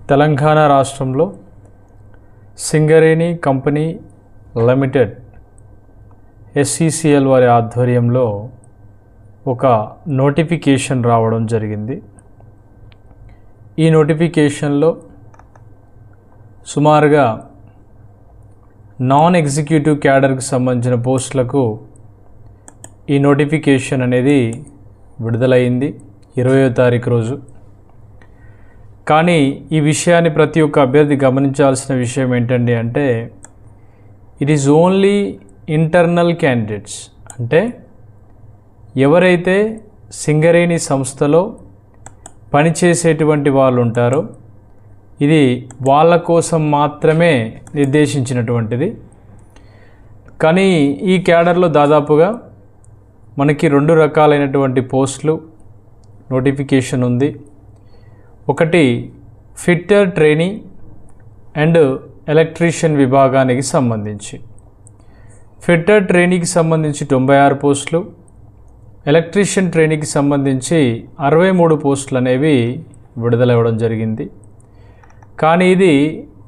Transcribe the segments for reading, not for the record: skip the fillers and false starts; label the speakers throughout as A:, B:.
A: తెలంగాణ రాష్ట్రంలో Singareni company limited SCCL వారి ఆధ్వర్యంలో ఒక నోటిఫికేషన్ రావడం జరిగింది. ఈ నోటిఫికేషన్లో సుమారుగా నాన్ ఎగ్జిక్యూటివ్ క్యాడర్కి సంబంధించిన పోస్టులకు ఈ నోటిఫికేషన్ అనేది విడుదలైంది 20వ తారీఖు రోజు. కానీ ఈ విషయాన్ని ప్రతి ఒక్క అభ్యర్థి గమనించాల్సిన విషయం ఏంటండి అంటే, it is only internal candidates. అంటే ఎవరైతే సింగరేణి సంస్థలో పనిచేసేటువంటి వాళ్ళు ఉంటారో ఇది వాళ్ళ కోసం మాత్రమే నిర్దేశించినటువంటిది. కానీ ఈ క్యాడర్లో దాదాపుగా మనకి 2 రకాలైనటువంటి పోస్టులు నోటిఫికేషన్ ఉంది. ఒకటి ఫిట్టర్ ట్రైనింగ్ అండ్ ఎలక్ట్రీషియన్ విభాగానికి సంబంధించి, ఫిట్టర్ ట్రైనింగ్కి సంబంధించి 96 పోస్టులు, ఎలక్ట్రీషియన్ ట్రైనింగ్కి సంబంధించి 63 పోస్టులు అనేవి విడుదలవ్వడం జరిగింది. కానీ ఇది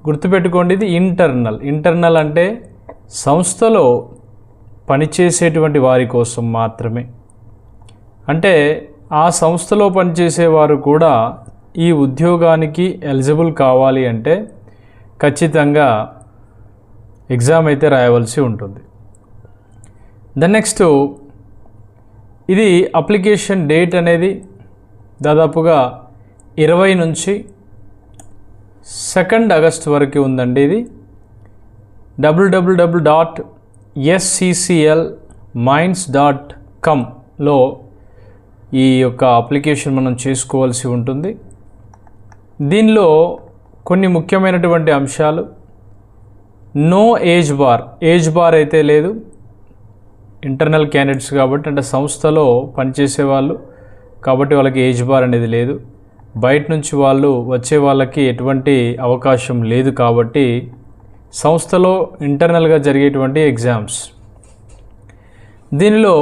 A: గుర్తుపెట్టుకోండి, ఇది ఇంటర్నల్ అంటే సంస్థలో పనిచేసేటువంటి వారి కోసం మాత్రమే. అంటే ఆ సంస్థలో పనిచేసేవారు కూడా ఈ ఉద్యోగానికి ఎలిజిబుల్ కావాలి అంటే ఖచ్చితంగా ఎగ్జామ్ అయితే రాయవలసి ఉంటుంది. నెక్స్ట్ ఇది అప్లికేషన్ డేట్ అనేది దాదాపుగా 20 నుంచి 2 ఆగస్టు వరకు ఉందండి. ఇది www.scclmines.com ఈ యొక్క అప్లికేషన్ మనం చేసుకోవాల్సి ఉంటుంది. దీనిలో కొన్ని ముఖ్యమైనటువంటి అంశాలు, నో ఏజ్ బార్ అయితే లేదు. ఇంటర్నల్ క్యాండిడేట్స్ కాబట్టి, అంటే సంస్థలో పనిచేసే వాళ్ళు కాబట్టి వాళ్ళకి ఏజ్ బార్ అనేది లేదు. బయట నుంచి వాళ్ళు వచ్చే వాళ్ళకి ఎటువంటి అవకాశం లేదు కాబట్టి సంస్థలో ఇంటర్నల్గా జరిగేటువంటి ఎగ్జామ్స్. దీనిలో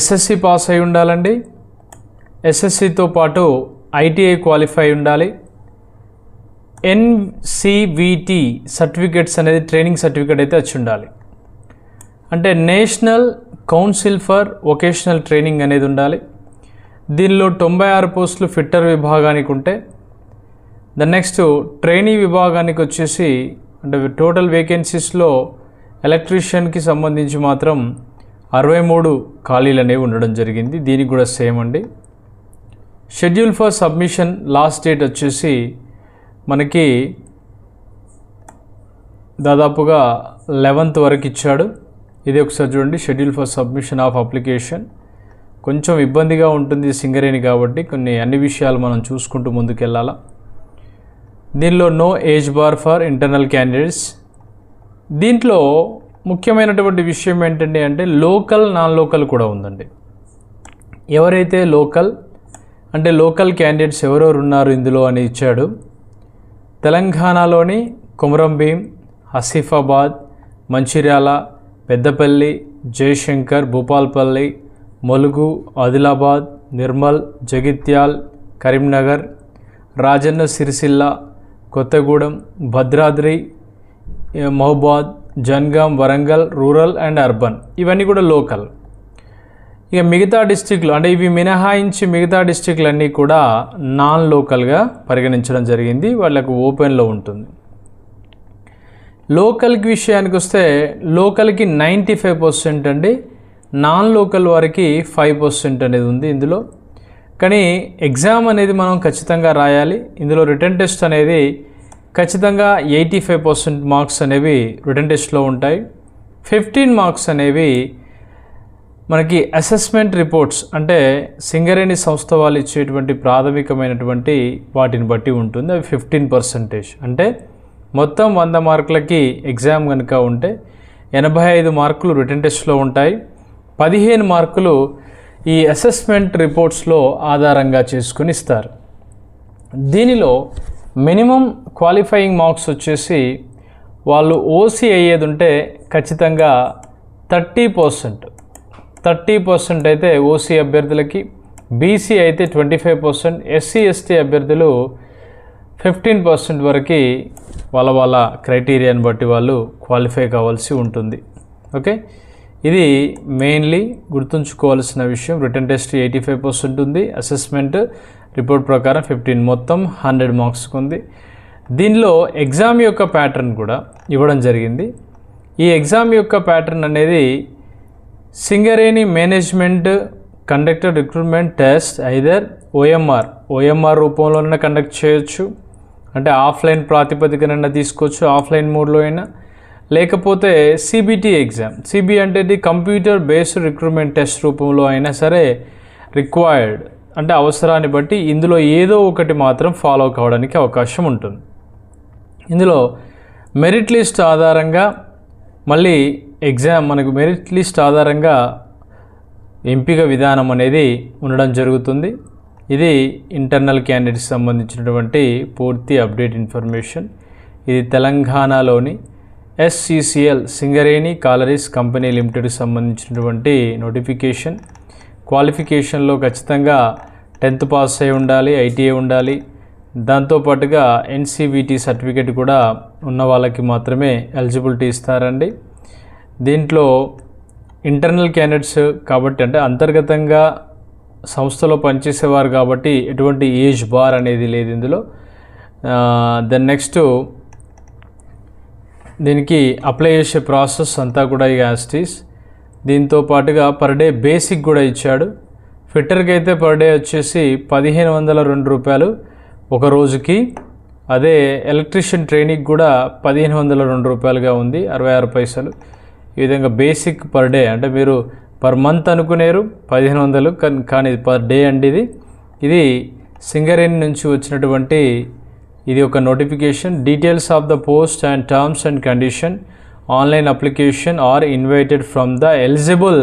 A: SSC పాస్ అయి ఉండాలండి. SSCతో పాటు ITI క్వాలిఫై ఉండాలి. NCVT సర్టిఫికేట్స్ అనేది ట్రైనింగ్ సర్టిఫికేట్ అయితే వచ్చి ఉండాలి. అంటే national council for vocational training అనేది ఉండాలి. దీనిలో 96 పోస్టులు ఫిట్టర్ విభాగానికి ఉంటే, నెక్స్ట్ ట్రైనీ విభాగానికి వచ్చేసి అంటే టోటల్ వేకెన్సీస్లో ఎలక్ట్రీషియన్కి సంబంధించి మాత్రం 63 ఖాళీలు అనేవి ఉండడం జరిగింది. దీనికి కూడా సేమ్ అండి. Schedule for submission last date వచ్చేసి మనకి దాదాపుగా 11th వరకు ఇచ్చాడు. ఇది ఒకసారి చూడండి, schedule for submission of application. కొంచెం ఇబ్బందిగా ఉంటుంది సింగరేణి కాబట్టి అన్ని విషయాలు మనం చూసుకుంటూ ముందుకెళ్ళాలా. దీనిలో no age bar for internal candidates. దీంట్లో ముఖ్యమైనటువంటి విషయం ఏంటంటే లోకల్ నాన్ లోకల్ కూడా ఉందండి. ఎవరైతే లోకల్ క్యాండిడేట్స్ ఎవరెవరు ఉన్నారు ఇందులో అని ఇచ్చాడు. తెలంగాణలోని కొమరంభీం, ఆసిఫాబాద్, మంచిర్యాల, పెద్దపల్లి, జయశంకర్, భూపాల్పల్లి, ములుగు, ఆదిలాబాద్, నిర్మల్, జగిత్యాల్, కరీంనగర్, రాజన్న సిరిసిల్ల, కొత్తగూడెం, భద్రాద్రి, మహబాద్, Jangaon, Warangal, rural and urban ఇవన్నీ కూడా లోకల్. ఇక మిగతా డిస్ట్రిక్ట్లు అంటే ఇవి మినహాయించి మిగతా డిస్ట్రిక్ట్లు అన్నీ కూడా నాన్ లోకల్గా పరిగణించడం జరిగింది. వాళ్ళకు ఓపెన్లో ఉంటుంది. లోకల్కి విషయానికి వస్తే లోకల్కి 95% అండి, నాన్ లోకల్ వారికి 5% అనేది ఉంది ఇందులో. కానీ ఎగ్జామ్ అనేది మనం ఖచ్చితంగా రాయాలి. ఇందులో రిటన్ టెస్ట్ అనేది ఖచ్చితంగా 85% మార్క్స్ అనేవి రిటన్ టెస్ట్లో ఉంటాయి. 15 మార్క్స్ అనేవి మనకి అసెస్మెంట్ రిపోర్ట్స్ అంటే సింగరేణి సంస్థ వాళ్ళు ఇచ్చేటువంటి ప్రాథమికమైనటువంటి వాటిని బట్టి ఉంటుంది. అవి 15%. అంటే మొత్తం 100 మార్కులకి ఎగ్జామ్ కనుక ఉంటే 85 మార్కులు రిటన్ టెస్ట్లో ఉంటాయి. 15 మార్కులు ఈ అసెస్మెంట్ రిపోర్ట్స్లో ఆధారంగా చేసుకుని ఇస్తారు. దీనిలో మినిమం క్వాలిఫైయింగ్ మార్క్స్ వచ్చేసి వాళ్ళు OC అయ్యేది ఉంటే ఖచ్చితంగా 30% అయితే OC అభ్యర్థులకి, BC అయితే 25%, SC ST అభ్యర్థులు 15% వరకు వాళ్ళ క్రైటీరియాని బట్టి వాళ్ళు క్వాలిఫై కావాల్సి ఉంటుంది. ఓకే, ఇది మెయిన్లీ గుర్తుంచుకోవాల్సిన విషయం. రిటన్ టెస్ట్ 85% ఉంది, అసెస్మెంట్ రిపోర్ట్ ప్రకారం 15, మొత్తం 100 మార్క్స్కి ఉంది. దీనిలో ఎగ్జామ్ యొక్క ప్యాటర్న్ కూడా ఇవ్వడం జరిగింది. ఈ ఎగ్జామ్ యొక్క ప్యాటర్న్ అనేది Singareni management conductor recruitment test either OMR రూపంలోనైనా కండక్ట్ చేయొచ్చు, అంటే ఆఫ్లైన్ ప్రాతిపదికనైనా తీసుకోవచ్చు, ఆఫ్లైన్ మోడ్లో అయినా, లేకపోతే సిబిటి ఎగ్జామ్. సిబి అంటే ఇది కంప్యూటర్ బేస్డ్ రిక్రూట్మెంట్ టెస్ట్ రూపంలో అయినా సరే రిక్వైర్డ్, అంటే అవసరాన్ని బట్టి ఇందులో ఏదో ఒకటి మాత్రం ఫాలో కావడానికి అవకాశం ఉంటుంది. ఇందులో మెరిట్ లిస్ట్ ఆధారంగా మళ్ళీ మనకు మెరిట్ లిస్ట్ ఆధారంగా ఎంపిక విధానం అనేది ఉండడం జరుగుతుంది. ఇది ఇంటర్నల్ క్యాండిడేట్స్ సంబంధించినటువంటి పూర్తి అప్డేట్ ఇన్ఫర్మేషన్. ఇది తెలంగాణలోని SCCL సింగరేణి కాలరీస్ కంపెనీ లిమిటెడ్కి సంబంధించినటువంటి నోటిఫికేషన్. క్వాలిఫికేషన్లో ఖచ్చితంగా 10th పాస్ అయి ఉండాలి, ITI ఉండాలి, దాంతోపాటుగా NCVT సర్టిఫికేట్ కూడా ఉన్న వాళ్ళకి మాత్రమే ఎలిజిబిలిటీ ఇస్తారండి. దీంట్లో ఇంటర్నల్ క్యాండిడేట్స్ కాబట్టి, అంటే అంతర్గతంగా సంస్థలో పనిచేసేవారు కాబట్టి ఎటువంటి ఏజ్ బార్ అనేది లేదు ఇందులో. దెన్ నెక్స్ట్ దీనికి అప్లై చేసే ప్రాసెస్ అంతా కూడా యాస్టీస్. దీంతో పాటుగా పర్ డే బేసిక్ కూడా ఇచ్చాడు. ఫిట్టర్కి అయితే పర్ డే వచ్చేసి 1502 రూపాయలు ఒక రోజుకి. అదే ఎలక్ట్రీషియన్ ట్రైనింగ్ కూడా 1502 రూపాయలుగా ఉంది, 66 పైసలు. ఈ విధంగా బేసిక్ పర్ డే, అంటే మీరు పర్ మంత్ అనుకునేరు 1500, కానీ ఇది పర్ డే అండి. ఇది సింగరేణి నుంచి వచ్చినటువంటి ఇది ఒక notification. Details of the post and terms and condition, online application are invited from the eligible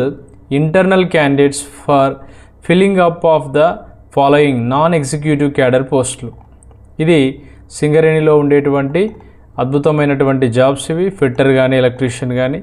A: internal candidates for filling up of the following non executive cadre పోస్టులు. ఇది సింగరేణిలో ఉండేటువంటి అద్భుతమైనటువంటి జాబ్స్ ఇవి. ఫిట్టర్ కానీ ఎలక్ట్రీషియన్ కానీ